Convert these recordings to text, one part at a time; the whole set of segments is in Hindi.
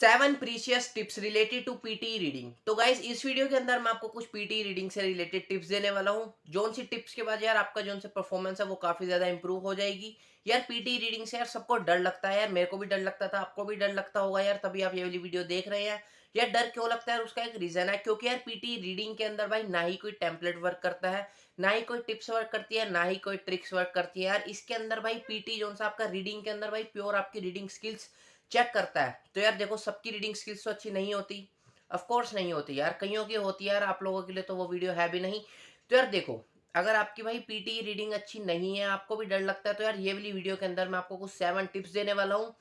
7 precious tips related to PT reading. तो गाइज इस वीडियो के अंदर मैं आपको कुछ पीटी रीडिंग से रिलेटेड टिप्स देने वाला हूँ। जोन सी टिप्स के बाद यार आपका जोन से परफॉर्मेंस है वो काफी ज्यादा इंप्रूव हो जाएगी। यार पीटी रीडिंग से यार सबको डर लगता है, यार मेरे को भी डर लगता था, आपको भी डर लगता होगा यार, तभी आप ये वाली वीडियो देख रहे हैं। यार डर क्यों लगता है उसका एक रीजन है, क्योंकि यार पीटी रीडिंग के अंदर भाई ना ही कोई टेम्पलेट वर्क करता है, ना ही कोई टिप्स वर्क करती है, ना ही कोई ट्रिक्स वर्क करती है। यार इसके अंदर भाई पीटी जोन सा आपका रीडिंग के अंदर भाई प्योर आपकी रीडिंग स्किल्स चेक करता है। तो यार देखो सबकी रीडिंग स्किल्स तो अच्छी नहीं होती, ऑफ कोर्स नहीं होती यार, कईयों की होती है यार, आप लोगों के लिए तो वो वीडियो है भी नहीं। तो यार देखो, अगर आपकी भाई पीटी रीडिंग अच्छी नहीं है, आपको भी डर लगता है, तो यार ये वाली वीडियो के अंदर मैं आपको कुछ 7 टिप्स देने वाला हूँ,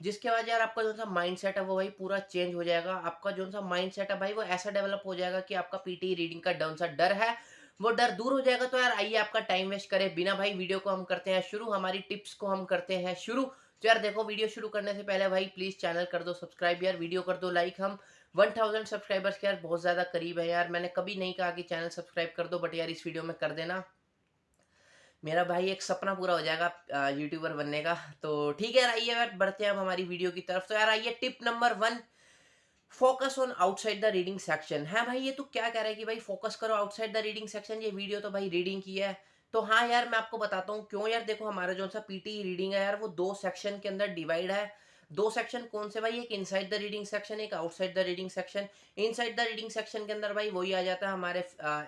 जिसके बाद यार आपका जो सा माइंड सेट है वो भाई पूरा चेंज हो जाएगा। आपका जो सा माइंड सेट है भाई वो ऐसा डेवलप हो जाएगा कि आपका पीटी रीडिंग का डर सा डर है वो डर दूर हो जाएगा। तो यार आइए आपका टाइम वेस्ट करे बिना भाई वीडियो को हम करते हैं शुरू, हमारी टिप्स को हम करते हैं शुरू। तो यार देखो, वीडियो शुरू करने से पहले भाई प्लीज चैनल कर दो सब्सक्राइब, यार वीडियो कर दो लाइक। हम 1000 सब्सक्राइबर्स के यार बहुत ज्यादा करीब है यार। मैंने कभी नहीं कहा कि चैनल सब्सक्राइब कर दो, बट यार इस वीडियो में कर देना, मेरा भाई एक सपना पूरा हो जाएगा यूट्यूबर बनने का। तो ठीक है यार, आइए यार बढ़ते हैं अब हमारी वीडियो की तरफ। तो यार आइए tip number 1, focus on outside the reading section. है भाई, ये तो क्या कह रहा है कि भाई फोकस करो आउटसाइड द रीडिंग सेक्शन, ये वीडियो तो भाई रीडिंग की है। तो हाँ यार मैं आपको बताता हूँ क्यों। यार देखो, हमारा जो सा पीटी रीडिंग है यार वो 2 सेक्शन के अंदर डिवाइड है। 2 सेक्शन कौन से भाई, एक इनसाइड द रीडिंग सेक्शन, एक outside the reading section. Inside the reading section के अंदर भाई वही आ जाता है हमारे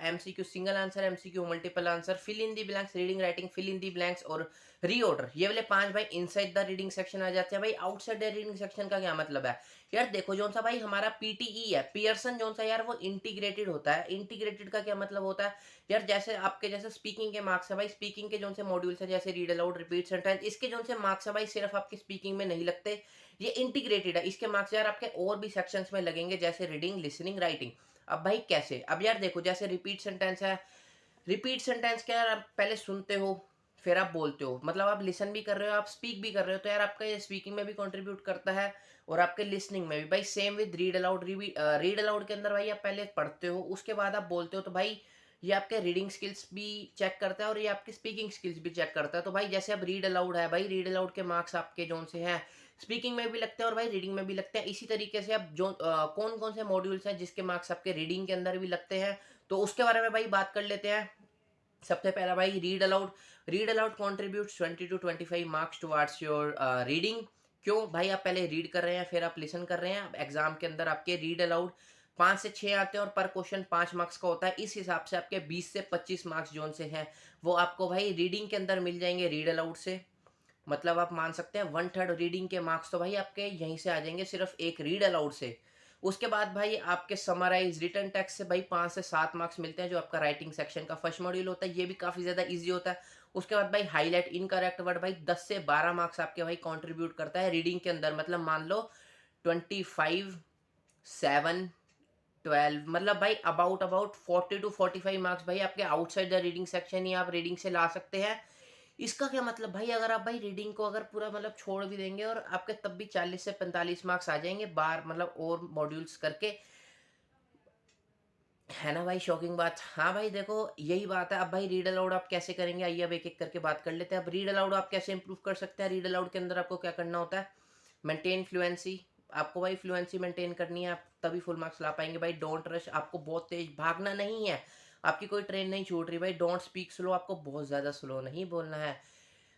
MCQ single answer, MCQ multiple answer, fill in the blanks, reading writing, fill in the blanks और रीऑर्डर। ये वाले 5 भाई इनसाइड द रीडिंग सेक्शन आ जाते हैं। भाई आउटसाइड द रीडिंग सेक्शन का क्या मतलब है? यार देखो, जो सा भाई हमारा पीटीई है, पियर्सन जो सा यार वो इंटीग्रेटेड होता है। इंटीग्रेटेड का क्या मतलब होता है? यार जैसे आपके जैसे स्पीकिंग के मार्क्स है भाई, स्पीकिंग के जो से मॉड्यूल्स हैं जैसे रीड अलाउड, रिपीट सेंटेंस, इसके जो से मार्क्स है भाई सिर्फ आपकी स्पीकिंग में नहीं लगते, ये इंटीग्रेटेड है। इसके मार्क्स यार आपके और भी सेक्शंस में लगेंगे जैसे रीडिंग, लिसनिंग, राइटिंग। अब भाई कैसे? अब यार देखो, जैसे रिपीट सेंटेंस है, रिपीट सेंटेंस क्या यार, आप पहले सुनते हो फिर आप बोलते हो, मतलब आप लिसन भी कर रहे हो, आप स्पीक भी कर रहे हो, तो यार आपका ये स्पीकिंग में भी कंट्रीब्यूट करता है और आपके लिसनिंग में भी। भाई same with read aloud. Read aloud के अंदर भाई आप पहले पढ़ते हो उसके बाद आप बोलते हो, तो भाई ये आपके रीडिंग स्किल्स भी चेक करता है और ये आपकी स्पीकिंग स्किल्स भी चेक करता है। तो भाई जैसे अब रीड अलाउड है, भाई रीड अलाउड के मार्क्स आपके जोन से हैं स्पीकिंग में भी लगते हैं और भाई रीडिंग में भी लगते हैं। इसी तरीके से अब जो कौन कौन से मॉड्यूल्स हैं जिसके मार्क्स आपके रीडिंग के अंदर भी लगते हैं, तो उसके बारे में भाई बात कर लेते हैं। सबसे पहला भाई read aloud. Read aloud contribute 20 to 25 marks towards your reading. क्यों भाई? आप पहले रीड कर रहे हैं फिर आप लिसन कर रहे हैं। एग्जाम के अंदर आपके रीड अलाउड 5 से 6 आते हैं और पर क्वेश्चन 5 मार्क्स का होता है। इस हिसाब से आपके 20 से 25 मार्क्स जोन से हैं वो आपको भाई रीडिंग के अंदर मिल जाएंगे रीड अलाउड से। मतलब आप मान सकते हैं 1/3 रीडिंग के मार्क्स तो भाई आपके यहीं से आ जाएंगे सिर्फ एक रीड अलाउड से। उसके बाद भाई आपके समराइज रिटर्न टेक्स्ट से भाई 5 से 7 मार्क्स मिलते हैं, जो आपका राइटिंग सेक्शन का फर्स्ट मॉड्यूल होता है, ये भी काफी ज्यादा इजी होता है। उसके बाद भाई हाईलाइट इनकरेक्ट वर्ड भाई 10 से 12 मार्क्स आपके भाई कंट्रीब्यूट करता है रीडिंग के अंदर। मतलब मान लो 25, 7, 12, मतलब भाई अबाउट अबाउट 40 to 45 मार्क्स भाई आपके आउटसाइड द रीडिंग सेक्शन ही आप रीडिंग से ला सकते हैं। इसका क्या मतलब भाई, अगर आप भाई रीडिंग को अगर पूरा मतलब छोड़ भी देंगे और आपके तब भी 40 से 45 मार्क्स आ जाएंगे बार, मतलब और मॉड्यूल्स करके। है ना भाई शॉकिंग बात? हाँ भाई देखो, यही बात है। अब भाई रीड अलाउड आप कैसे करेंगे, आइए अब एक एक करके बात कर लेते हैं। अब रीड अलाउड आप कैसे इंप्रूव कर सकते हैं? रीड अलाउड के अंदर आपको क्या करना होता है? Maintain fluency. आपको भाई फ्लुएंसी मेंटेन करनी है, आप तभी फुल मार्क्स ला पाएंगे। भाई डोंट रश, आपको बहुत तेज भागना नहीं है, आपकी कोई ट्रेन नहीं छूट रही। भाई डोंट स्पीक स्लो, आपको बहुत ज्यादा स्लो नहीं बोलना है।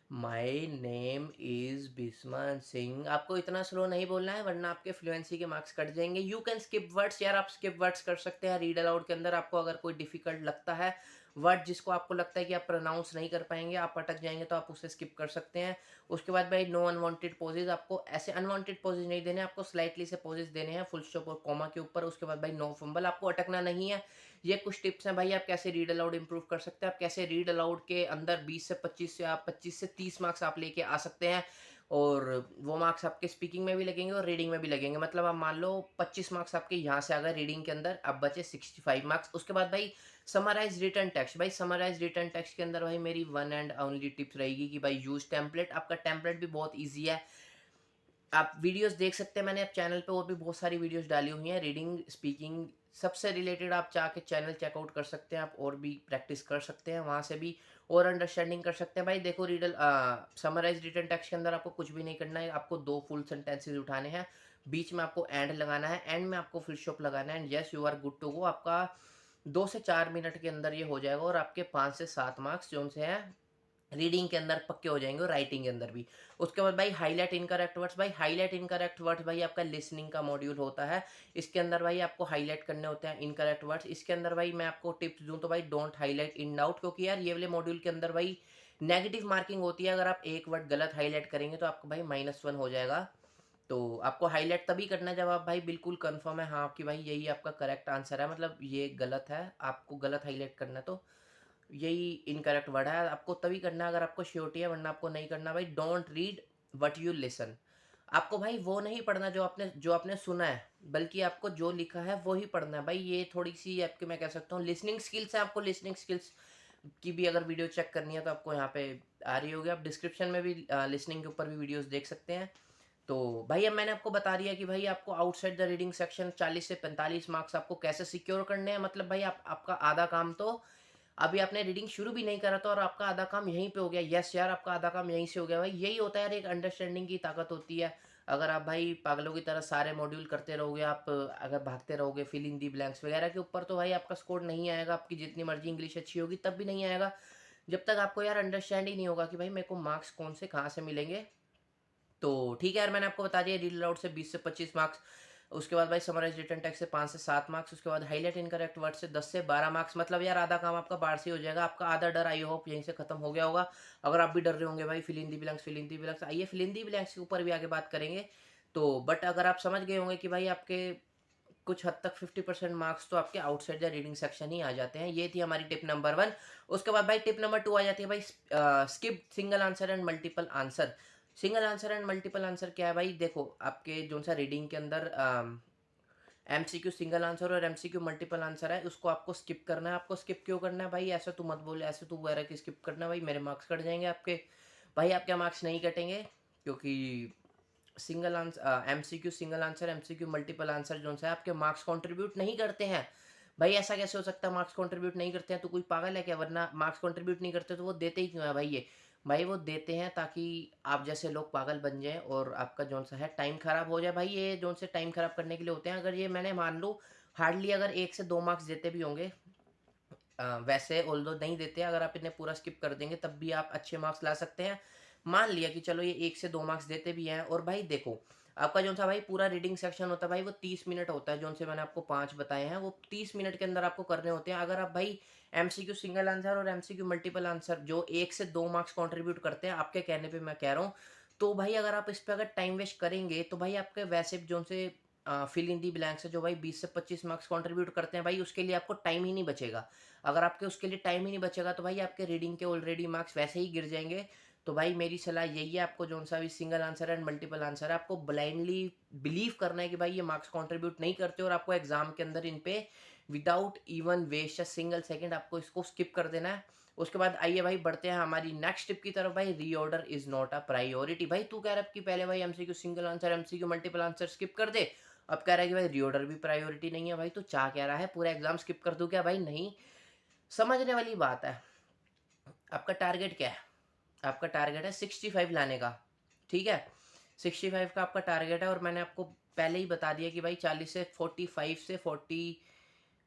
माई नेम इज बिस्मान सिंह, आपको इतना स्लो नहीं बोलना है वरना आपके फ्लुएंसी के मार्क्स कट जाएंगे। यू कैन स्किप वर्ड्स, यार आप स्किप वर्ड्स कर सकते हैं रीड अलाउड के अंदर। आपको अगर कोई डिफिकल्ट लगता है वर्ड, जिसको आपको लगता है कि आप प्रोनाउंस नहीं कर पाएंगे, आप अटक जाएंगे, तो आप उसे स्किप कर सकते हैं। उसके बाद भाई नो अनवांटेड पोजेज, आपको ऐसे अनवांटेड पोजेज नहीं देने, आपको स्लाइटली से पोजेज देने हैं फुल स्टॉप और कॉमा के ऊपर। उसके बाद भाई नो फंबल, आपको अटकना नहीं है। ये कुछ टिप्स हैं भाई, आप कैसे रीड अलाउड इंप्रूव कर सकते हैं। आप कैसे रीड अलाउड के अंदर 20 से 25 से आप 25 से 30 मार्क्स आप लेके आ सकते हैं, और वो मार्क्स आपके स्पीकिंग में भी लगेंगे और रीडिंग में भी लगेंगे। मतलब आप मान लो 25 मार्क्स आपके यहाँ से आ गए रीडिंग के अंदर, अब बचे 65 मार्क्स। उसके बाद भाई समराइज रिटर्न टेक्स्ट। भाई समराइज रिटर्न टेक्स्ट के अंदर भाई मेरी वन एंड ओनली टिप्स रहेगी कि भाई यूज टेम्पलेट। आपका टेम्पलेट भी बहुत ईजी है, आप वीडियोस देख सकते हैं, मैंने अब चैनल पे और भी बहुत सारी वीडियोस डाली हुई हैं रीडिंग, स्पीकिंग सबसे रिलेटेड। आप जाके चैनल चेकआउट कर सकते हैं, आप और भी प्रैक्टिस कर सकते हैं वहाँ से भी, और अंडरस्टैंडिंग कर सकते हैं। भाई देखो, समराइज रिटर्न टेक्स्ट के अंदर आपको कुछ भी नहीं करना है, आपको 2 फुल सेंटेंसेस उठाने हैं, बीच में आपको एंड लगाना है, एंड में आपको फुल स्टॉप लगाना है, and yes you are good to go. आपका 2 से 4 मिनट के अंदर ये हो जाएगा और आपके 5 से 7 मार्क्स जो से हैं रीडिंग के अंदर पक्के हो जाएंगे और राइटिंग के अंदर भी। उसके बाद भाई हाईलाइट इनकरेक्ट वर्ड्स, भाई हाईलाइट इनकरेक्ट वर्ड्स भाई आपका लिसनिंग का मॉड्यूल होता है। इसके अंदर भाई आपको हाईलाइट करने होते हैं इनकरेक्ट वर्ड्स। इसके अंदर भाई मैं आपको टिप्स दूं तो भाई डोंट हाईलाइट इन डाउट, क्योंकि यार ये वाले मॉड्यूल के अंदर भाई नेगेटिव मार्किंग होती है। अगर आप एक वर्ड गलत हाईलाइट करेंगे तो आपको भाई -1 हो जाएगा। तो आपको हाईलाइट तभी करना है जब आप भाई बिल्कुल कंफर्म है हाँ कि भाई यही आपका करेक्ट आंसर है, मतलब ये गलत है, आपको गलत हाईलाइट करना है तो यही इनकरेक्ट वर्ड है, आपको तभी करना है अगर आपको श्योरिटी है, वरना आपको नहीं करना। भाई don't read what you listen, आपको भाई वो नहीं पढ़ना जो आपने सुना है, बल्कि आपको जो लिखा है वो ही पढ़ना है। भाई ये थोड़ी सी आपके मैं कह सकता हूँ लिसनिंग स्किल्स है। आपको लिसनिंग स्किल्स की भी अगर वीडियो चेक करनी है तो आपको यहाँ पे आ रही होगी, आप डिस्क्रिप्शन में भी लिसनिंग के ऊपर भी वीडियोस देख सकते हैं। तो भाई अब मैंने आपको बता दिया कि भाई आपको आउटसाइड द रीडिंग सेक्शन 40 से 45 मार्क्स आपको कैसे सिक्योर करने हैं। मतलब भाई आपका आधा काम तो अभी आपने रीडिंग शुरू भी नहीं करा था और आपका आधा काम यहीं पे हो गया। यस यार, आपका आधा काम यहीं से हो गया। भाई यही होता है यार, एक अंडरस्टैंडिंग की ताकत होती है। अगर आप भाई पागलों की तरह सारे मॉड्यूल करते रहोगे, आप अगर भागते रहोगे फिल इन दी ब्लैंक्स वगैरह के ऊपर, तो भाई आपका स्कोर नहीं आएगा। आपकी जितनी मर्जी इंग्लिश अच्छी होगी तब भी नहीं आएगा, जब तक आपको यार अंडरस्टैंड ही नहीं होगा कि भाई मेरे को मार्क्स कौन से कहाँ से मिलेंगे। तो ठीक है यार, मैंने आपको बता दिया रीड अलाउड से 20 से 25 मार्क्स। उसके बाद भाई समराइज रिटन टेक्स्ट से 5 से 7 मार्क्स। उसके बाद हाईलाइट इनकरेक्ट वर्ड से 10 से 12 मार्क्स। मतलब यार आधा काम आपका बाहर से हो जाएगा। आपका आधा डर आई होप यहीं से खत्म हो गया होगा। अगर आप भी डर रहे होंगे भाई fill in the blanks, fill in the blanks, आइए फिल इन दी ब्लैंक्स के ऊपर भी आगे बात करेंगे। तो बट अगर आप समझ गए होंगे कि भाई आपके कुछ हद तक 50% मार्क्स तो आपके आउटसाइड द रीडिंग सेक्शन ही आ जाते हैं। ये थी हमारी टिप नंबर 1। उसके बाद भाई टिप नंबर 2 आ जाती है भाई skip single answer and multiple answer. Single answer and multiple answer क्या है भाई? देखो, आपके जो सा रीडिंग के अंदर एमसीक्यू सिंगल आंसर और एमसीक्यू मल्टीपल आंसर है, उसको आपको स्किप करना है। आपको स्किप क्यों करना है भाई? ऐसा तू मत बोले, ऐसे तू वगैरह की स्किप करना है भाई, मेरे मार्क्स कट जाएंगे आपके। भाई आपके मार्क्स नहीं कटेंगे, क्योंकि single answer MCQ single answer MCQ multiple answer जो है आपके मार्क्स कंट्रीब्यूट नहीं करते हैं। भाई ऐसा कैसे हो सकता है मार्क्स कंट्रीब्यूट नहीं करते हैं? तो कोई पागल है क्या? वरना मार्क्स कंट्रीब्यूट नहीं करते तो वो देते ही क्यों है भाई? ये भाई वो देते हैं ताकि आप जैसे लोग पागल बन जाएं और आपका जो सा है टाइम खराब हो जाए। भाई ये जो से टाइम खराब करने के लिए होते हैं। अगर ये मैंने मान लो हार्डली अगर 1 से 2 मार्क्स देते भी होंगे, वैसे ऑल्दो नहीं देते, अगर आप इन्हें पूरा स्किप कर देंगे तब भी आप अच्छे मार्क्स ला सकते हैं। मान लिया कि चलो ये 1 से 2 मार्क्स देते भी हैं, और भाई देखो आपका जो था भाई पूरा रीडिंग सेक्शन होता है भाई वो 30 मिनट होता है। जो से मैंने आपको 5 बताए हैं वो 30 मिनट के अंदर आपको करने होते हैं। अगर आप भाई एमसीक्यू सिंगल आंसर और एमसीक्यू मल्टीपल आंसर जो 1 से 2 मार्क्स कॉन्ट्रीब्यूट करते हैं, आपके कहने पर मैं कह रहा हूँ, तो भाई अगर आप इस पर अगर टाइम वेस्ट करेंगे तो भाई आपके वैसे जो से फिल इन दी ब्लैंक्स है जो भाई 20 से 25 मार्क्स कंट्रीब्यूट करते हैं, भाई उसके लिए आपको टाइम ही नहीं बचेगा। अगर आपके उसके लिए टाइम ही नहीं बचेगा तो भाई आपके रीडिंग के ऑलरेडी मार्क्स वैसे ही गिर जाएंगे। तो भाई मेरी सलाह यही है, आपको जो सा भी single answer and multiple answer है आपको ब्लाइंडली बिलीव करना है कि भाई ये मार्क्स कंट्रीब्यूट नहीं करते, और आपको एग्जाम के अंदर इन पे without even waste a single second आपको इसको स्किप कर देना है। उसके बाद आइए भाई बढ़ते हैं हमारी नेक्स्ट टिप की तरफ। भाई reorder is not a priority. भाई तू कह रहा है कि पहले भाई MCQ single answer MCQ multiple answer skip कर दे, अब कह रहा है कि भाई रीऑर्डर भी प्रायोरिटी नहीं है। भाई तो चाह कह रहा है पूरा एग्जाम स्किप कर दूं क्या? भाई नहीं, समझने वाली बात है। आपका टारगेट क्या है? आपका टारगेट है 65 लाने का, ठीक है? 65 का आपका टारगेट है, और मैंने आपको पहले ही बता दिया कि भाई 40 से 45 से 40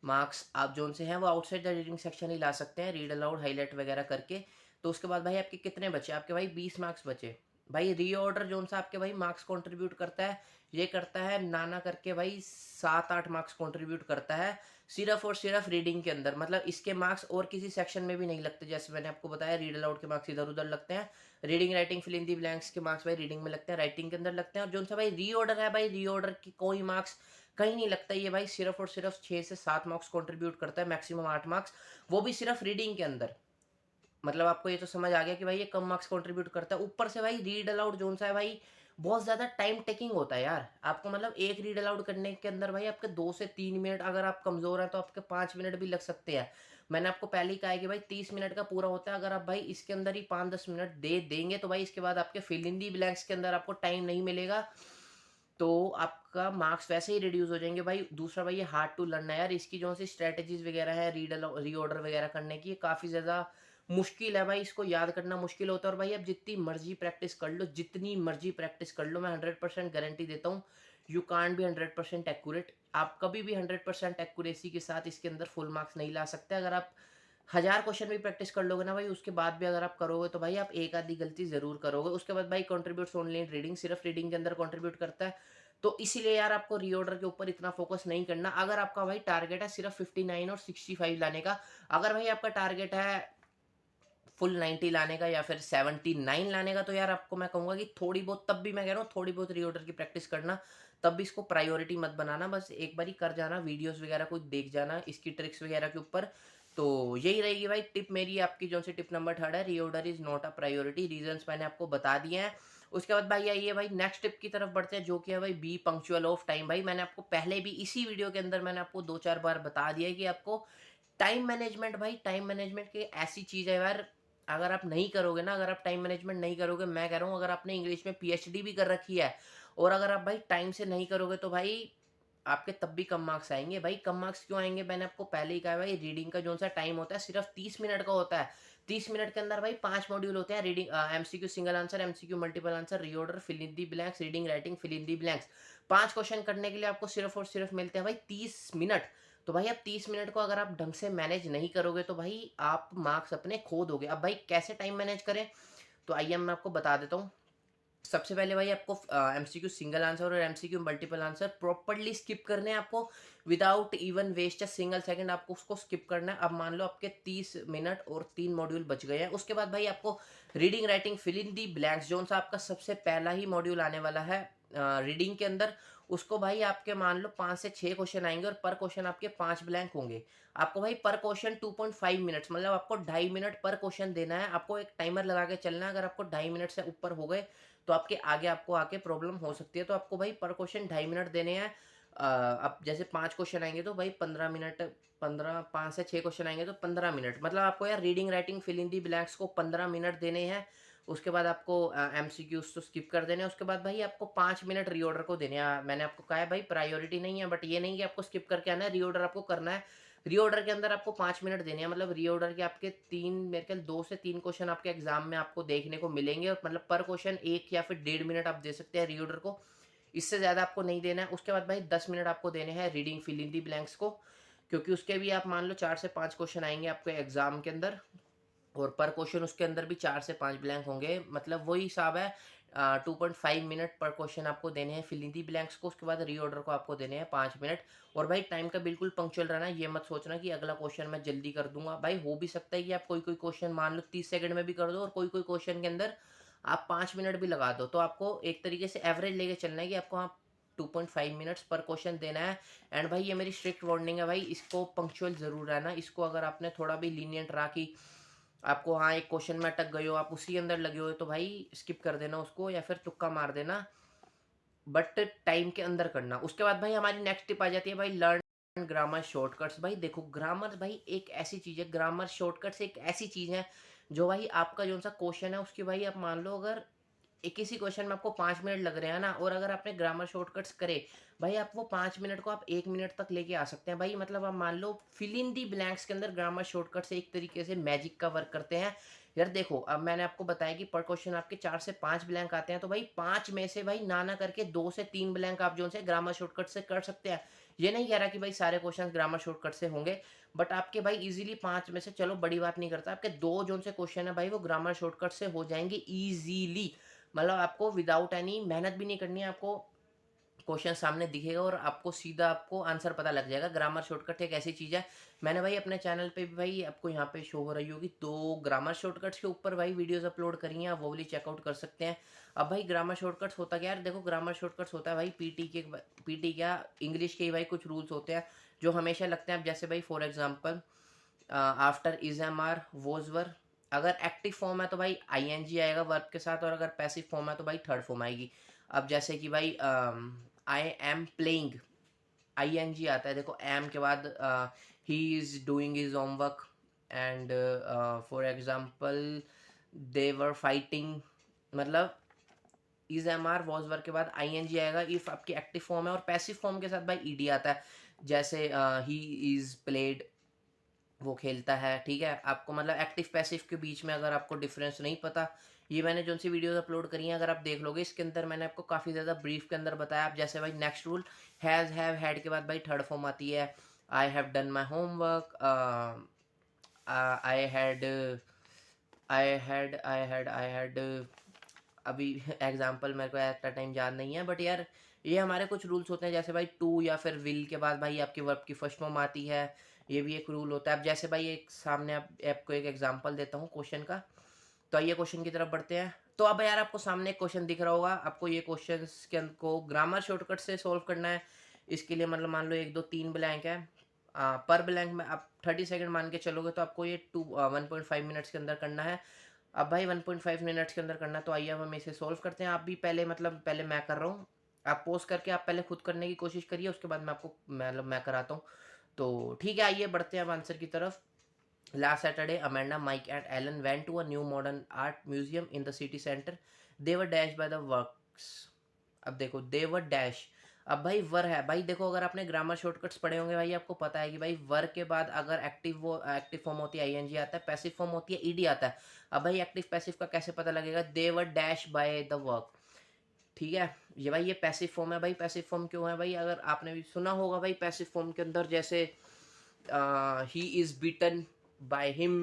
मार्क्स आप जोन से हैं वो आउटसाइड द रीडिंग सेक्शन ही ला सकते हैं, रीड अलाउड हाईलाइट वगैरह करके। तो उसके बाद भाई आपके कितने बचे? आपके भाई 20 मार्क्स बचे। भाई रीऑर्डर जोन सा आपके भाई मार्क्स कंट्रीब्यूट करता है, ये करता है नाना करके भाई 7-8 मार्क्स कंट्रीब्यूट करता है सिर्फ और सिर्फ रीडिंग के अंदर। मतलब इसके मार्क्स और किसी सेक्शन में भी नहीं लगते। जैसे मैंने आपको बताया रीड अलाउड के मार्क्स इधर उधर लगते हैं, reading writing fill in the blanks के मार्क्स भाई रीडिंग में लगते हैं, राइटिंग के अंदर लगते हैं। और जो सा भाई रीऑर्डर है, भाई रीऑर्डर की कोई मार्क्स कहीं नहीं लगता। ये भाई सिर्फ और सिर्फ 6 से 7 मार्क्स कंट्रीब्यूट करता है, मैक्सिमम 8 मार्क्स, वो भी सिर्फ रीडिंग के अंदर। मतलब आपको ये तो समझ आ गया कि भाई ये कम मार्क्स कंट्रीब्यूट करता है। ऊपर से भाई रीड अलाउड जोन सा है भाई बहुत ज़्यादा टाइम टेकिंग होता है यार। आपको मतलब एक रीड अलाउड करने के अंदर भाई आपके 2 से 3 मिनट, अगर आप कमज़ोर हैं तो आपके 5 मिनट भी लग सकते हैं। मैंने आपको पहले ही कहा है कि भाई 30 मिनट का पूरा होता है। अगर आप भाई इसके अंदर ही 5-10 मिनट दे देंगे तो भाई इसके बाद आपके फिल इन दी ब्लैंक्स के अंदर आपको टाइम नहीं मिलेगा, तो आपका मार्क्स वैसे ही रिड्यूस हो जाएंगे। भाई दूसरा भाई ये हार्ड टू लर्न है यार, इसकी जो सी स्ट्रेटेजीज वगैरह है रीऑर्डर वगैरह करने की, ये काफ़ी ज़्यादा मुश्किल है भाई, इसको याद करना मुश्किल होता है। और भाई आप जितनी मर्जी प्रैक्टिस कर लो, जितनी मर्जी प्रैक्टिस कर लो, मैं 100% गारंटी देता हूँ यू कांट बी 100% एक्यूरेट। आप कभी भी 100% एक्यूरेसी के साथ इसके अंदर फुल मार्क्स नहीं ला सकते। अगर आप 1000 क्वेश्चन भी प्रैक्टिस कर लोगे ना भाई, उसके बाद भी अगर आप करोगे तो भाई आप एक आधी गलती ज़रूर करोगे। उसके बाद भाई कंट्रीब्यूट्स ओनली इन रीडिंग, सिर्फ रीडिंग के अंदर कंट्रीब्यूट करता है। तो इसीलिए यार आपको रीऑर्डर के ऊपर इतना फोकस नहीं करना। अगर आपका भाई टारगेट है सिर्फ 59 और 65 लाने का, अगर भाई आपका टारगेट है फुल 90 लाने का या फिर 79 लाने का, तो यार आपको मैं कहूँगा कि थोड़ी बहुत, तब भी मैं कह रहा हूँ थोड़ी बहुत रीऑर्डर की प्रैक्टिस करना। तब भी इसको प्रायोरिटी मत बनाना, बस एक बारी कर जाना, वीडियोस वगैरह कुछ देख जाना इसकी ट्रिक्स वगैरह के ऊपर। तो यही रहेगी भाई टिप मेरी आपकी, जो सी टिप नंबर 3 है, reorder is not a priority. Reasons मैंने आपको बता दिए हैं। उसके बाद भाई आइए भाई नेक्स्ट टिप की तरफ बढ़ते हैं, जो कि है भाई बी पंक्चुअल ऑफ टाइम। भाई मैंने आपको पहले भी इसी वीडियो के अंदर मैंने आपको 2-4 बार बता दिया है कि आपको टाइम मैनेजमेंट, भाई टाइम मैनेजमेंट की ऐसी चीज़ है यार, अगर आप नहीं करोगे ना, अगर आप टाइम मैनेजमेंट नहीं करोगे, मैं कह रहा हूँ अगर आपने इंग्लिश में पीएचडी भी कर रखी है और अगर आप भाई टाइम से नहीं करोगे तो भाई आपके तब भी कम मार्क्स आएंगे। भाई कम मार्क्स क्यों आएंगे, मैंने आपको पहले ही कहा है भाई, रीडिंग का जो सा टाइम होता है सिर्फ 30 मिनट का होता है। 30 मिनट के अंदर भाई 5 मॉड्यूल होते हैं, reading, MCQ single answer, MCQ multiple answer, reorder, fill in the blanks, reading writing, fill in the blanks. 5 question करने के लिए आपको सिर्फ और सिर्फ मिलते हैं भाई 30 मिनट। तो भाई आप 30 मिनट को अगर आप ढंग से मैनेज नहीं करोगे तो भाई आप मार्क्स अपने खो दोगे। अब भाई कैसे टाइम मैनेज करें, तो आइए मैं आपको बता देता हूँ। सबसे पहले भाई आपको एमसीक्यू सिंगल आंसर और MCQ multiple answer properly skip करने हैं आपको, without even waste a single second आपको उसको स्किप करना है। अब मान लो आपके 30 मिनट और 3 मॉड्यूल बच गए हैं। उसके बाद भाई आपको reading writing fill in the blanks, जो सा आपका सबसे पहला ही मॉड्यूल आने वाला है रीडिंग के अंदर, उसको भाई आपके मान लो 5 से 6 क्वेश्चन आएंगे और पर क्वेश्चन आपके 5 ब्लैंक होंगे। आपको भाई पर क्वेश्चन 2.5 मिनट्स, मतलब आपको 2.5 मिनट पर क्वेश्चन देना है। आपको एक टाइमर लगा के चलना है, अगर आपको 2.5 मिनट से ऊपर हो गए तो आपके आगे आपको आके प्रॉब्लम हो सकती है। तो आपको भाई पर क्वेश्चन 2.5 मिनट देने हैं। अब जैसे 5 क्वेश्चन आएंगे तो भाई 15 मिनट, 15, 5 से 6 क्वेश्चन आएंगे तो 15 मिनट, मतलब आपको यार reading writing fill in the blanks को 15 मिनट देने हैं। उसके बाद आपको एमसीक्यूज तो स्किप कर देने हैं। उसके बाद भाई आपको 5 मिनट रीऑर्डर को देने हैं। मैंने आपको कहा है भाई प्रायोरिटी नहीं है, बट ये नहीं कि आपको स्किप करके आना है, रीऑर्डर आपको करना है। रीऑर्डर के अंदर आपको 5 मिनट देने हैं, मतलब रीऑर्डर के आपके तीन, मेरे ख्याल 2 से 3 क्वेश्चन आपके एग्जाम में आपको देखने को मिलेंगे, और मतलब पर क्वेश्चन 1 या फिर 1.5 मिनट आप दे सकते हैं रीऑर्डर को, इससे ज़्यादा आपको नहीं देना है। उसके बाद भाई 10 मिनट आपको देने हैं reading fill in the blanks को, क्योंकि उसके भी आप मान लो 4 से 5 क्वेश्चन आएंगे आपके एग्जाम के अंदर, और पर क्वेश्चन उसके अंदर भी 4 से 5 ब्लैंक होंगे, मतलब वही हिसाब है। 2.5 मिनट पर क्वेश्चन आपको देने हैं फिल इन दी ब्लैंक्स को। उसके बाद रीऑर्डर को आपको देने हैं 5 मिनट। और भाई टाइम का बिल्कुल पंक्चुअल रहना, ये मत सोचना कि अगला क्वेश्चन मैं जल्दी कर दूंगा। भाई हो भी सकता है कि आप कोई कोई क्वेश्चन मान लो 30 सेकंड में भी कर दो, और कोई कोई क्वेश्चन के अंदर आप 5 मिनट भी लगा दो। तो आपको एक तरीके से एवरेज लेके चलना है कि आपको हाँ 2.5 मिनट्स पर क्वेश्चन देना है। एंड भाई ये मेरी स्ट्रिक्ट वार्निंग है भाई, इसको पंक्चुअल जरूर रहना। इसको अगर आपने थोड़ा भी लीनियंट रहा कि आपको हाँ एक क्वेश्चन में अटक गए हो, आप उसी के अंदर लगे हो, तो भाई स्किप कर देना उसको या फिर तुक्का मार देना, बट टाइम के अंदर करना। उसके बाद भाई हमारी नेक्स्ट टिप आ जाती है भाई लर्न ग्रामर शॉर्टकट्स। भाई देखो ग्रामर भाई एक ऐसी चीज़ है, ग्रामर शॉर्टकट्स एक ऐसी चीज़ है जो भाई आपका जो सा क्वेश्चन है उसकी भाई आप मान लो अगर एक किसी क्वेश्चन में आपको 5 मिनट लग रहे हैं ना, और अगर आपने ग्रामर शॉर्टकट्स करे, भाई आप वो 5 मिनट को आप 1 मिनट तक लेके आ सकते हैं। भाई मतलब आप मान लो फिल इन दी ब्लैंक्स के अंदर ग्रामर शॉर्टकट्स एक तरीके से मैजिक का वर्क करते हैं। यार देखो अब मैंने आपको बताया कि पर क्वेश्चन आपके 4 से 5 ब्लैंक आते हैं, तो भाई 5 में से भाई ना करके 2 से 3 ब्लैंक आप जो से ग्रामर शॉर्टकट से कर सकते हैं। ये नहीं कह रहा कि भाई सारे क्वेश्चन ग्रामर शॉर्टकट से होंगे, बट आपके भाई इजीली 5 में से, चलो बड़ी बात नहीं करता, आपके दो जोन से क्वेश्चन है भाई वो ग्रामर शॉर्टकट से हो जाएंगे इजीली। मतलब आपको विदाउट एनी मेहनत भी नहीं करनी है, आपको क्वेश्चन सामने दिखेगा और आपको सीधा आपको आंसर पता लग जाएगा। ग्रामर शॉर्टकट एक ऐसी चीज़ है, मैंने भाई अपने चैनल पे भी भाई आपको यहाँ पे शो हो रही होगी, तो ग्रामर शॉर्टकट्स के ऊपर भाई वीडियोस अपलोड करी हैं, आप वो वाली चेकआउट कर सकते हैं। अब भाई ग्रामर शॉर्टकट्स होता क्या है, देखो ग्रामर शॉर्टकट्स होता है भाई पीटी क्या, इंग्लिश के ही भाई कुछ रूल्स होते हैं जो हमेशा लगते हैं। अब जैसे भाई for example after is am are was were, अगर एक्टिव फॉर्म है तो भाई आईएनजी आएगा वर्ब के साथ, और अगर पैसिव फॉर्म है तो भाई थर्ड फॉर्म आएगी। अब जैसे कि भाई आई एम प्लेइंग, आईएनजी आता है, देखो एम के बाद he is doing his homework, and for example they were fighting, मतलब is am are was were के बाद आईएनजी आएगा इफ आपकी एक्टिव फॉर्म है, और पैसिव फॉर्म के साथ भाई ईडी आता है। जैसे ही इज प्लेड, वो खेलता है, ठीक है। आपको मतलब एक्टिव पैसिव के बीच में अगर आपको डिफरेंस नहीं पता, ये मैंने जो सी वीडियोस अपलोड करी हैं अगर आप देख लोगे इसके अंदर मैंने आपको काफ़ी ज़्यादा ब्रीफ के अंदर बताया। आप जैसे भाई next rule has have had के बाद भाई थर्ड फॉर्म आती है, I have done my homework, I had I had अभी एग्जाम्पल मेरे को एट अ टाइम याद नहीं है, बट यार ये हमारे कुछ रूल्स होते हैं। जैसे भाई टू या फिर विल के बाद भाई आपकी वर्ब की फर्स्ट फॉर्म आती है, ये भी एक रूल होता है। अब जैसे भाई एक सामने आपको एक एग्जांपल देता हूँ क्वेश्चन का, तो आइए क्वेश्चन की तरफ बढ़ते हैं। तो अब यार आपको सामने एक क्वेश्चन दिख रहा होगा, आपको ये क्वेश्चन के को ग्रामर शॉर्टकट से सॉल्व करना है। इसके लिए मतलब मान लो 1 2 3 ब्लैंक है, पर ब्लैंक में आप 30 सेकंड मान के चलोगे तो आपको ये 1.5 मिनट्स के अंदर करना है। अब भाई 1.5 मिनट्स के अंदर करना है, तो आइए अब हम इसे सॉल्व करते हैं। आप भी पहले मतलब पहले मैं कर रहा हूँ, आप पोस्ट करके आप पहले खुद करने की कोशिश करिए, उसके बाद मैं आपको मतलब मैं कराता हूँ। तो ठीक है, आइए बढ़ते हैं अब आंसर की तरफ। Last Saturday, Amanda, Mike, and Alan went to a new modern art museum in the city center. They were dashed by the works. अब देखो they were dash, अब भाई वर है भाई। देखो अगर आपने ग्रामर शॉर्टकट्स पढ़े होंगे भाई आपको पता है कि भाई वर के बाद अगर एक्टिव फॉर्म होती है आईएनजी आता है, पैसिव फॉर्म होती है ईडी आता है। अब भाई एक्टिव पैसिव का कैसे पता लगेगा, दे वर डैश बाय द वर्क। ठीक है, ये भाई ये पैसिव फॉर्म है भाई। पैसिव फॉर्म क्यों है भाई, अगर आपने भी सुना होगा भाई पैसिव फॉर्म के अंदर जैसे ही is beaten by him,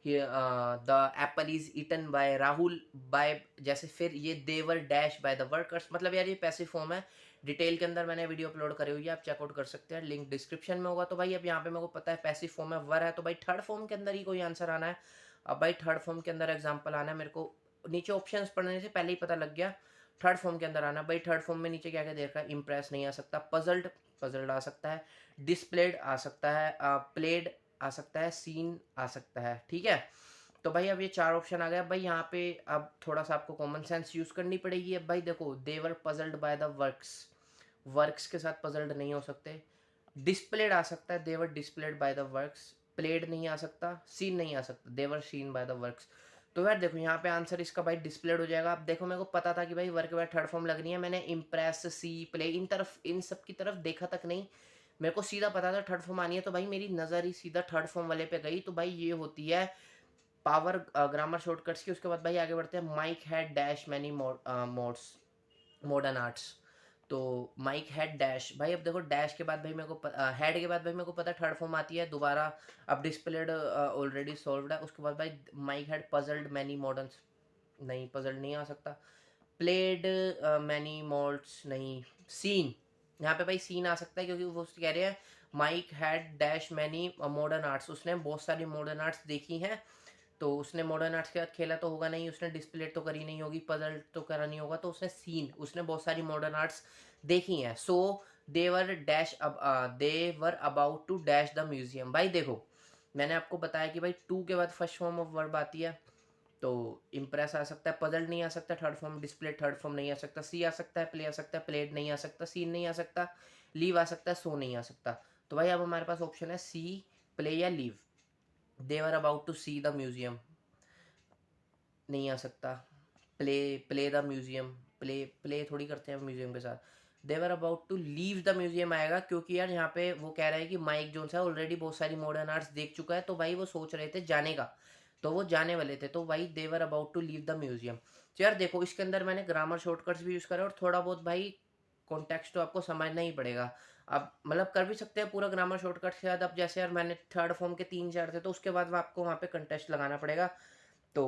the apple is eaten by Rahul by, जैसे फिर ये they were dash by the workers. मतलब यार ये पैसिव फॉर्म है। डिटेल के अंदर मैंने वीडियो अपलोड करी हुई है, आप चेकआउट कर सकते हैं, लिंक डिस्क्रिप्शन में होगा। तो भाई अब यहाँ पे मेरे को पता है पैसिव फॉर्म है, वर है, तो भाई थर्ड फॉर्म के अंदर ही कोई आंसर आना है। अब भाई थर्ड फॉर्म के अंदर एग्जाम्पल आना है, मेरे को नीचे ऑप्शंस पढ़ने से पहले ही पता लग गया थर्ड फॉर्म के अंदर आना। भाई थर्ड फॉर्म में नीचे क्या क्या देख रहा है, इम्प्रेस नहीं आ सकता, पजल्ड पजल्ड आ सकता है, डिस्प्लेड आ सकता है, प्लेड आ सकता है, सीन आ सकता है। ठीक है, तो भाई अब ये चार ऑप्शन आ गया। भाई यहाँ पे अब थोड़ा सा आपको कॉमन सेंस यूज करनी पड़ेगी। अब भाई देखो they were puzzled by the works, works के साथ पजल्ड नहीं हो सकते। डिस्प्लेड आ सकता है, they were displayed by the works. Played नहीं आ सकता, सीन नहीं आ सकता, they were seen by the works. तो यार देखो यहाँ पे आंसर इसका भाई डिस्प्लेड हो जाएगा। अब देखो मेरे को पता था कि भाई वर्क के बाद थर्ड फॉर्म लगनी है, मैंने इम्प्रेस सी प्ले इन सब की तरफ देखा तक नहीं, मेरे को सीधा पता था थर्ड फॉर्म आनी है। तो भाई मेरी नज़र ही सीधा थर्ड फॉर्म वाले पे गई। तो भाई ये होती है पावर ग्रामर शॉर्टकट्स की। उसके बाद भाई आगे बढ़ते हैं। Mike had dash many modes modern arts. तो माइक हैड डैश, भाई अब देखो डैश के बाद भाई मेरे को हेड के बाद भाई मेरे को पता है थर्ड फॉर्म आती है दोबारा। अब डिस्प्लेड ऑलरेडी सॉल्व्ड है। उसके बाद भाई Mike had puzzled many modern, नहीं पजल्ड नहीं आ सकता। प्लेड मैनी मॉड्स नहीं। सीन, यहाँ पे भाई सीन आ सकता है क्योंकि वो कह रहे हैं Mike had dash many modern arts, उसने बहुत सारी मॉडर्न आर्ट्स देखी हैं। तो उसने मॉडर्न आर्ट्स के साथ खेला तो होगा नहीं, उसने डिस्प्ले तो करी नहीं होगी, पजल तो करा नहीं होगा, तो उसने सीन, उसने बहुत सारी मॉडर्न आर्ट्स देखी हैं। सो देवर डैश अब they were about to dash the museum. भाई देखो मैंने आपको बताया कि भाई टू के बाद फर्स्ट फॉर्म ऑफ वर्ब आती है, तो इम्प्रेस आ सकता है, पजल नहीं आ सकता third form, display third form नहीं आ सकता, सी आ सकता है, प्ले आ सकता है, प्लेड नहीं आ सकता, सीन नहीं आ सकता, लीव आ सकता है, सो नहीं आ सकता। तो भाई अब हमारे पास ऑप्शन है सी, प्ले या leave. They were about to see the museum नहीं आ सकता। Play play the museum, play play थोड़ी करते हैं म्यूजियम के साथ। They were about to leave the museum आएगा क्योंकि यार यहाँ पे वो कह रहा है कि माइक जोन्स है ऑलरेडी बहुत सारी मॉडर्न आर्ट्स देख चुका है, तो भाई वो सोच रहे थे जाने का, तो वो जाने वाले थे। तो भाई they were about to leave the museum. तो यार देखो इसके अंदर मैंने ग्रामर शॉर्टकट्स भी यूज़ करे और थोड़ा बहुत भाई कॉन्टेक्स्ट तो आपको समझना ही पड़ेगा। अब मतलब कर भी सकते हैं पूरा ग्रामर शॉर्टकट के साथ। अब जैसे यार मैंने थर्ड फॉर्म के 3 4 थे, तो उसके बाद आपको वहाँ पे कंटेस्ट लगाना पड़ेगा। तो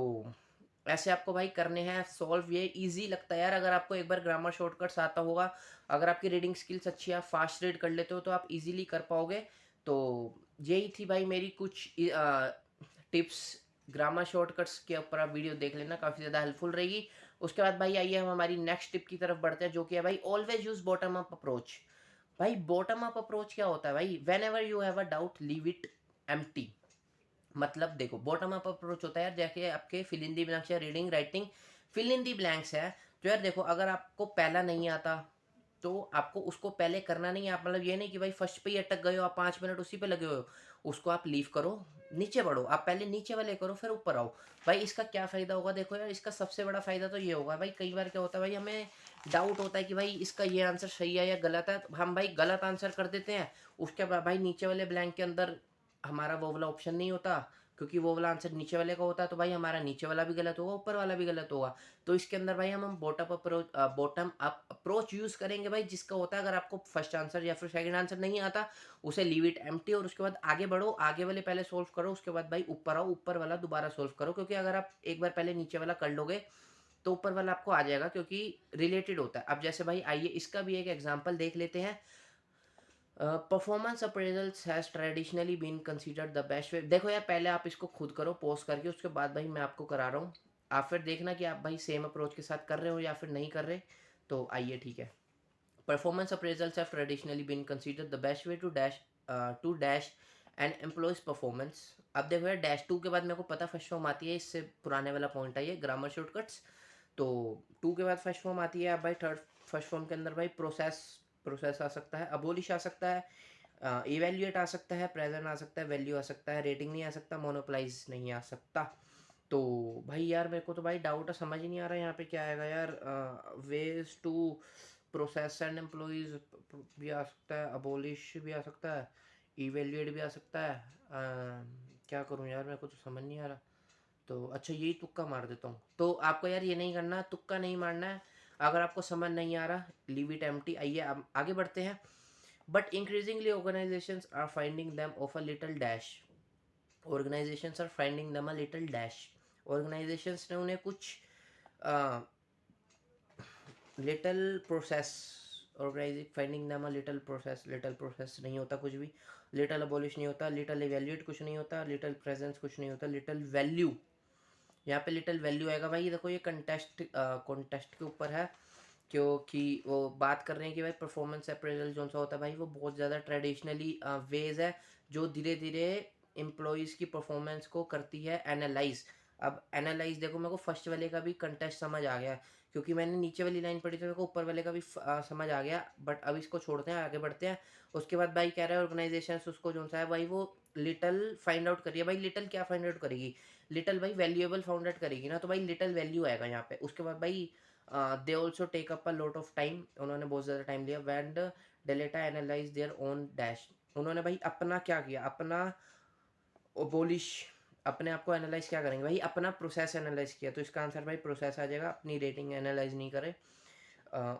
ऐसे आपको भाई करने हैं सॉल्व। ये इजी लगता है यार अगर आपको एक बार ग्रामर शॉर्टकट्स आता होगा, अगर आपकी रीडिंग स्किल्स अच्छी है, आप फास्ट रीड कर लेते हो, तो आप इजीली कर पाओगे। तो यही थी भाई मेरी कुछ टिप्स ग्रामर शॉर्टकट्स के ऊपर। आप वीडियो देख लेना, काफ़ी ज़्यादा हेल्पफुल रहेगी। उसके बाद भाई आइए हम हमारी नेक्स्ट टिप की तरफ बढ़ते हैं, जो कि है भाई always use bottom up approach. भाई बॉटम अप अप्रोच क्या होता है भाई, when ever you have a doubt leave it empty. मतलब देखो बॉटम अप अप्रोच होता है यार, जैसे आपके फिल इन दी ब्लैंक्स या reading writing fill in the blanks है। तो यार देखो अगर आपको पहला नहीं आता तो आपको उसको पहले करना नहीं है। आप मतलब ये नहीं कि भाई फर्स्ट पे ही अटक गए हो, आप 5 मिनट उसी पे लगे हो, उसको आप लीव करो, नीचे बढ़ो। आप पहले नीचे वाले करो फिर ऊपर आओ। भाई इसका क्या फ़ायदा होगा, देखो यार इसका सबसे बड़ा फ़ायदा तो ये होगा भाई, कई बार क्या होता है भाई हमें डाउट होता है कि भाई इसका ये आंसर सही है या गलत है, तो हम भाई गलत आंसर कर देते हैं। उसके बाद भाई नीचे वाले ब्लैंक के अंदर हमारा वो वाला ऑप्शन नहीं होता, क्योंकि वो वाला आंसर नीचे वाले का होता है तो भाई हमारा नीचे वाला भी गलत होगा, ऊपर वाला भी गलत होगा। तो इसके अंदर भाई हम बॉटम अप अप्रोच यूज़ करेंगे भाई, जिसका होता है अगर आपको फर्स्ट आंसर या फिर सेकंड आंसर नहीं आता, उसे लीव इट एम्प्टी और उसके बाद आगे बढ़ो, आगे वाले पहले सॉल्व करो, उसके बाद भाई ऊपर आओ, ऊपर वाला दोबारा सॉल्व करो, क्योंकि अगर आप एक बार पहले नीचे वाला कर लोगे तो ऊपर वाला आपको आ जाएगा, क्योंकि रिलेटेड होता है। अब जैसे भाई आइए इसका भी एक एग्जांपल देख लेते हैं। Performance appraisals has traditionally been considered the best way. देखो यार पहले आप इसको खुद करो पॉज करके, उसके बाद भाई मैं आपको करा रहा हूँ, आप फिर देखना कि आप भाई सेम अप्रोच के साथ कर रहे हो या फिर नहीं कर रहे। तो आइए ठीक है। Performance appraisals have traditionally been considered the best way to dash and employees performance. अब देखो यार डैश टू के बाद मेरे को पता फर्स्ट फॉर्म आती है, इससे पुराने वाला पॉइंट है ये ग्रामर शॉर्टकट्स। तो टू के बाद फर्स्ट फॉर्म आती है। अब भाई थर्ड फर्स्ट फॉर्म के अंदर भाई प्रोसेस प्रोसेस आ सकता है, अबोलिश आ सकता है, इवेल्युएट आ सकता है, प्रेजेंट आ सकता है, वैल्यू आ सकता है, रेटिंग नहीं आ सकता, मोनोपलाइज नहीं आ सकता। तो भाई यार मेरे को तो भाई डाउट है, समझ ही नहीं आ रहा है यहाँ पे क्या आएगा यार। Ways to process and employees भी आ सकता है, अबोलिश भी आ सकता है, इवेल्युएट भी आ सकता है। क्या करूँ यार, मेरे को तो समझ नहीं आ रहा। तो अच्छा यही तुक्का मार देता हूँ। तो आपको यार ये नहीं करना, तुक्का नहीं मारना है। अगर आपको समझ नहीं आ रहा लीव इट एम्प्टी। आइए अब आगे बढ़ते हैं। But increasingly organisations are finding them of a little dash. Organisations are finding them a little dash. Organisations ने उन्हें कुछ little process, organising finding them a little process नहीं होता कुछ भी, लिटिल अबॉलिश नहीं होता, लिटिल इवेल्यूएट कुछ नहीं होता, लिटिल प्रेजेंस कुछ नहीं होता, लिटिल वैल्यू। यहाँ पे लिटिल वैल्यू आएगा भाई। देखो ये कंटेस्ट के ऊपर है, क्योंकि वो बात कर रहे हैं कि भाई परफॉर्मेंस अप्रेजल जो सा होता है भाई वो बहुत ज़्यादा ट्रेडिशनली वेज है, जो धीरे धीरे एम्प्लॉयज़ की परफॉर्मेंस को करती है एनालाइज। अब एनालाइज देखो मेरे को फर्स्ट वाले का भी कंटेस्ट समझ आ गया, क्योंकि मैंने नीचे वाली लाइन पढ़ी तो मेरे को ऊपर वाले का भी समझ आ गया। बट अब इसको छोड़ते हैं, आगे बढ़ते हैं। उसके बाद भाई कह रहा है ऑर्गेनाइजेशन उसको जो सा है भाई वो लिटल फाइंड आउट करिए। भाई लिटल क्या फाइंड आउट करेगी, लिटल भाई वैल्यूएबल फाउंड आउट करेगी ना, तो भाई लिटल वैल्यू आएगा यहाँ पे। उसके बाद भाई they also take up a lot of time, उन्होंने बहुत ज़्यादा टाइम लिया। वैंड डेलेटा एनालाइज देयर ओन डैश, उन्होंने भाई अपना क्या किया, अपना ओबोलिश, अपने आप को एनालाइज क्या करेंगे भाई, अपना प्रोसेस एनालाइज किया। तो इसका आंसर भाई प्रोसेस आ जाएगा, अपनी रेटिंग एनालाइज नहीं करे।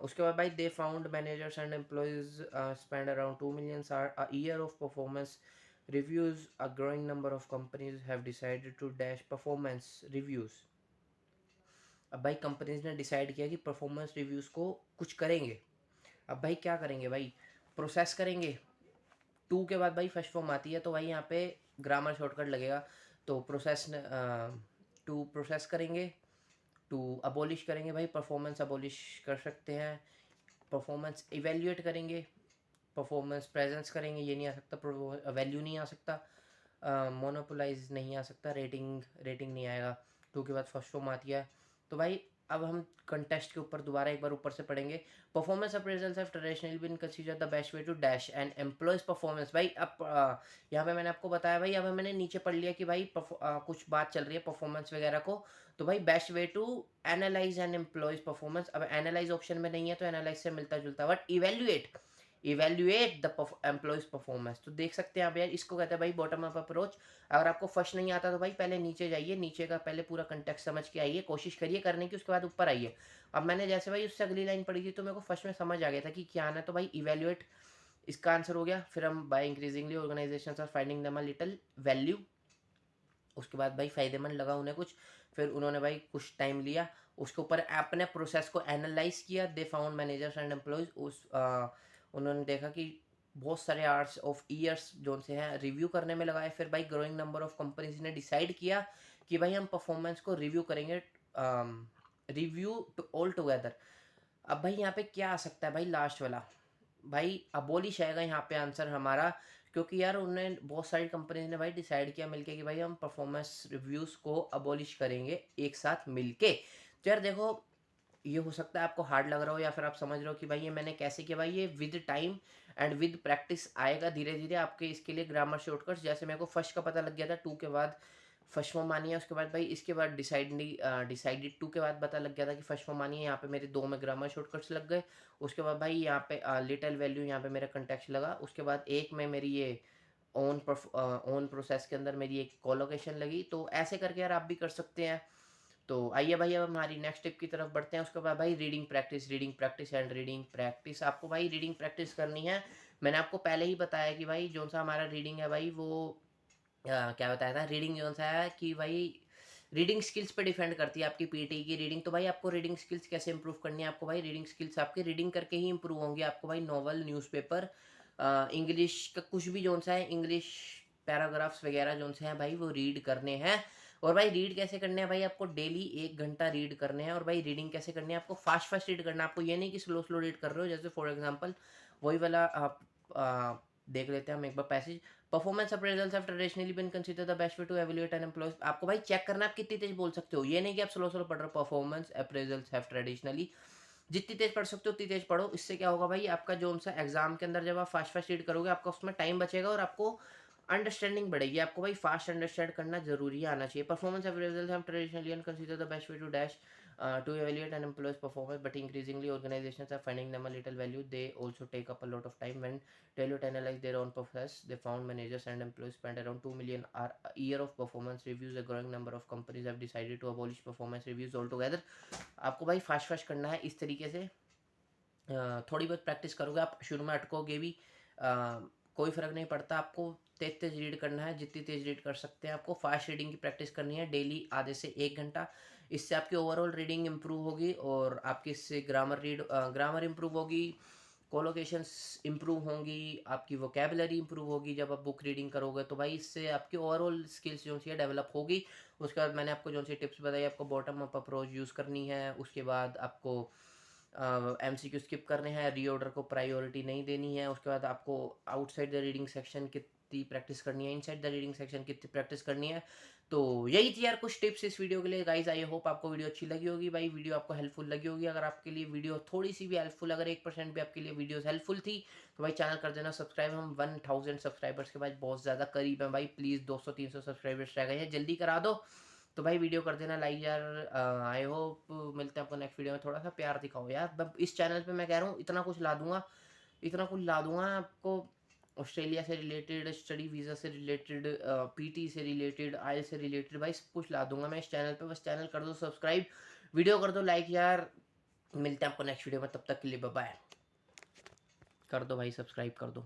उसके बाद भाई they found managers and employees spend around 2 million a year of performance reviews. A growing number of companies have decided to dash performance reviews. अब भाई कंपनीज ने डिसाइड किया कि परफॉर्मेंस रिव्यूज़ को कुछ करेंगे। अब भाई क्या करेंगे भाई, प्रोसेस करेंगे। टू के बाद भाई फर्स्ट फॉर्म आती है तो भाई यहाँ पे ग्रामर शॉर्टकट लगेगा। तो टू प्रोसेस करेंगे, टू अबॉलिश करेंगे भाई, परफॉर्मेंस अबॉलिश कर सकते हैं, परफॉर्मेंस इवेल्युएट करेंगे, परफॉर्मेंस प्रेजेंस करेंगे, ये नहीं आ सकता, वैल्यू नहीं आ सकता, मोनोपोलाइज नहीं आ सकता, रेटिंग रेटिंग नहीं आएगा। टू के बाद फर्स्ट फॉर्म आती है। तो भाई अब हम कंटेस्ट के ऊपर दोबारा एक बार ऊपर से पढ़ेंगे। Performance appraisals have traditionally been considered the best way to dash and employees performance. भाई अब यहाँ पे मैंने आपको बताया भाई, अब मैंने नीचे पढ़ लिया कि भाई कुछ बात चल रही है परफॉर्मेंस वगैरह को। तो भाई best way to analyse and employees performance. अब एनालाइज ऑप्शन में नहीं है तो एनालाइज से मिलता जुलता, but evaluate the employees performance. तो देख सकते हैं आप यार, इसको कहते हैं भाई बॉटम अप अप्रोच। अगर आपको फर्स्ट नहीं आता तो भाई पहले नीचे जाइए, नीचे का पहले पूरा कंटेक्स्ट समझ के आइए, कोशिश करिए करने की, उसके बाद ऊपर आइए। अब मैंने जैसे भाई उससे अगली लाइन पढ़ी थी तो मेरे को फर्स्ट में समझ आ गया था कि क्या आना है, तो भाई इवेल्युएट इसका आंसर हो गया। फिर हम by increasingly organisations are finding them a little value. उसके बाद भाई फ़ायदेमंद लगा उन्हें कुछ, फिर उन्होंने भाई कुछ टाइम लिया, उसके ऊपर अपने प्रोसेस को एनालाइज किया। They found managers and employees, उन्होंने देखा कि बहुत सारे आवर्स ऑफ ईयर्स जो से हैं रिव्यू करने में लगाए। फिर भाई ग्रोइंग नंबर ऑफ कंपनीज ने डिसाइड किया कि भाई हम परफॉर्मेंस को रिव्यू करेंगे, रिव्यू टू ऑल टुगेदर। अब भाई यहाँ पे क्या आ सकता है भाई, लास्ट वाला भाई अबोलिश आएगा यहाँ पे आंसर हमारा, क्योंकि यार उन्होंने बहुत सारी कंपनीज ने भाई डिसाइड किया मिलके कि भाई हम परफॉर्मेंस रिव्यूज़ को अबोलिश करेंगे एक साथ मिलके। तो यार देखो ये हो सकता है आपको हार्ड लग रहा हो या फिर आप समझ रहे हो कि भाई ये मैंने कैसे किया। भाई ये with time and with practice आएगा धीरे धीरे आपके, इसके लिए ग्रामर शॉर्टकट्स। जैसे मेरे को फर्स्ट का पता लग गया था, टू के बाद फर्स्ट फॉर्म आनी है, उसके बाद भाई इसके बाद डिसाइडेड टू के बाद पता लग गया था कि फर्स्ट फॉर्म आनी है। यहाँ पे मेरे दो में ग्रामर शॉर्टकट्स लग गए। उसके बाद भाई यहाँ पे लिटिल वैल्यू, यहाँ पे मेरा कंटेक्स्ट लगा। उसके बाद एक में मेरी ये ओन प्रोसेस के अंदर मेरी एक कोलोकेशन लगी, तो ऐसे करके यार आप भी कर सकते हैं। तो आइए भाई अब हमारी नेक्स्ट टिप की तरफ बढ़ते हैं। उसके बाद भाई reading practice and reading practice. आपको भाई रीडिंग प्रैक्टिस करनी है। मैंने आपको पहले ही बताया कि भाई जो सा हमारा रीडिंग है भाई वो क्या बताया था, रीडिंग जो सा है कि भाई रीडिंग स्किल्स पे डिपेंड करती है आपकी पीटी की रीडिंग। तो भाई आपको रीडिंग स्किल्स कैसे इंप्रूव करनी है, आपको भाई रीडिंग स्किल्स आपकी रीडिंग करके ही इंप्रूव होंगे। आपको भाई नॉवल, न्यूज़पेपर, इंग्लिश का कुछ भी जोन सा है, इंग्लिश पैराग्राफ्स वगैरह जोन से हैं भाई वो रीड करने हैं। और भाई रीड कैसे करने हैं भाई, आपको डेली 1 घंटा रीड करने हैं। और भाई रीडिंग कैसे करनी है, आपको फास्ट फास्ट रीड करना है। आपको ये नहीं कि स्लो स्लो रीड कर रहे हो। जैसे फॉर एग्जांपल वही वाला आप देख लेते हैं हम एक बार passage. Performance appraisals have traditionally been considered the best way to evaluate an employee. आपको भाई चेक करना है आप कितनी तेज बोल सकते हो, ये नहीं कि आप स्लो स्लो पढ़ रहे हो। परफॉर्मेंस अप्रेजल्स हैव ट्रेडिशनली, जितनी तेज पढ़ सकते हो उतनी तेज पढ़ो। इससे क्या होगा भाई, आपका जो सा एग्जाम के अंदर जब आप फास्ट फास्ट रीड करोगे आपका उसमें टाइम बचेगा और आपको अंडरस्टैंडिंग बढ़ेगी। आपको भाई फास्ट अंडरस्टैंड करना जरूरी आना चाहिए। परफॉर्मेंस अप्रेजल्स हम traditionally and consider the best way to dash to evaluate an employee's performance, but increasingly organizations are finding them a little value. They also take up a lot of time. When Deloitte analyzed their own process, they found managers and employees spend around 2 million a year of performance reviews. A growing number of companies have decided to abolish performance reviews altogether. आपको भाई फास्ट फास्ट करना है इस तरीके से। थोड़ी बहुत प्रैक्टिस करोगे आप, शुरू में अटकोगे भी, कोई फ़र्क नहीं पड़ता। आपको तेज तेज रीड करना है, जितनी तेज रीड कर सकते हैं। आपको फास्ट रीडिंग की प्रैक्टिस करनी है डेली आधे से 1 घंटा। इससे आपकी ओवरऑल रीडिंग इम्प्रूव होगी और आपकी इससे ग्रामर इम्प्रूव होगी, कोलोकेशंस इम्प्रूव होंगी, आपकी वोकेबलरी इम्प्रूव होगी। जब आप बुक रीडिंग करोगे तो भाई इससे आपकी ओवरऑल स्किल्स जो सी डेवलप होगी। उसके बाद मैंने आपको जो सी टिप्स बताई, आपको बॉटम अप अप्रोच यूज़ करनी है। उसके बाद आपको एमसीक्यू स्किप करने हैं, रीऑर्डर को प्रायोरिटी नहीं देनी है। उसके बाद आपको आउटसाइड द रीडिंग सेक्शन कितनी प्रैक्टिस करनी है, इनसाइड द रीडिंग सेक्शन कितनी प्रैक्टिस करनी है। तो यही थी यार कुछ टिप्स इस वीडियो के लिए गाइस। आई होप आपको वीडियो अच्छी लगी होगी भाई, वीडियो आपको हेल्पफुल लगी होगी। अगर आपके लिए वीडियो थोड़ी सी भी हेल्पफुल, अगर 1% भी आपके लिए वीडियोस हेल्पफुल थी तो भाई चैनल कर देना सब्सक्राइब। हम 1000 सब्सक्राइबर्स के बाद बहुत ज़्यादा करीब हैं भाई। प्लीज़ 200-300 सब्सक्राइबर्स रह गए हैं, जल्दी करा दो। तो भाई वीडियो कर देना लाइक यार। आई होप मिलते हैं आपको नेक्स्ट वीडियो में। थोड़ा सा प्यार दिखाओ यार। इस चैनल पे मैं कह रहा हूँ इतना कुछ ला दूंगा, इतना कुछ ला दूंगा आपको। ऑस्ट्रेलिया से रिलेटेड, स्टडी वीज़ा से रिलेटेड, पीटी से रिलेटेड, आयल से रिलेटेड, भाई सब कुछ ला दूंगा मैं इस चैनल पे। बस चैनल कर दो सब्सक्राइब, वीडियो कर दो लाइक यार। मिलते हैं आपको नेक्स्ट वीडियो में, तब तक के लिए बाय बाय। कर दो भाई, सब्सक्राइब कर दो।